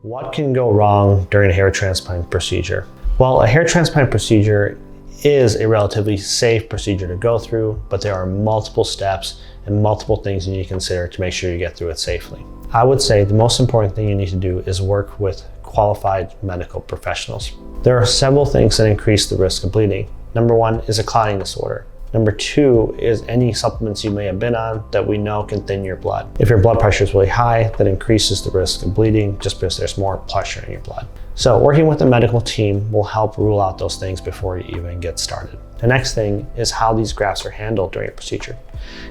What can go wrong during a hair transplant procedure? Well, a hair transplant procedure is a relatively safe procedure to go through, but there are multiple steps and multiple things you need to consider to make sure you get through it safely. I would say the most important thing you need to do is work with qualified medical professionals. There are several things that increase the risk of bleeding. Number one is a clotting disorder. Number two is any supplements you may have been on that we know can thin your blood. If your blood pressure is really high, that increases the risk of bleeding just because there's more pressure in your blood. So working with a medical team will help rule out those things before you even get started. The next thing is how these grafts are handled during a procedure.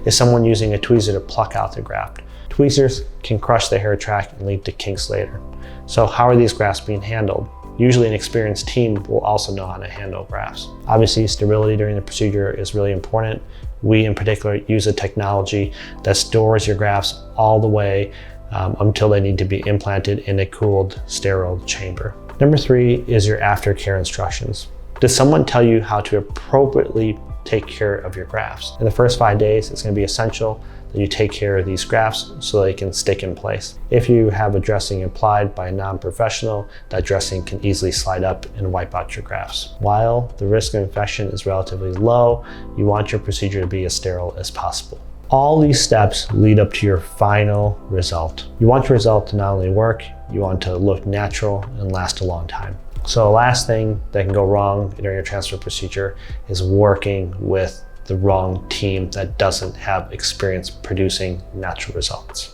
Is someone using a tweezer to pluck out the graft? Tweezers can crush the hair tract and lead to kinks later. So how are these grafts being handled? Usually an experienced team will also know how to handle grafts. Obviously, sterility during the procedure is really important. We in particular use a technology that stores your grafts all the way until they need to be implanted in a cooled, sterile chamber. Number three is your aftercare instructions. Does someone tell you how to appropriately take care of your grafts? In the first 5 days, it's going to be essential that you take care of these grafts so they can stick in place. If you have a dressing applied by a non-professional, that dressing can easily slide up and wipe out your grafts. While the risk of infection is relatively low, you want your procedure to be as sterile as possible. All these steps lead up to your final result. You want your result to not only work, you want to look natural and last a long time. So the last thing that can go wrong during your transfer procedure is working with the wrong team that doesn't have experience producing natural results.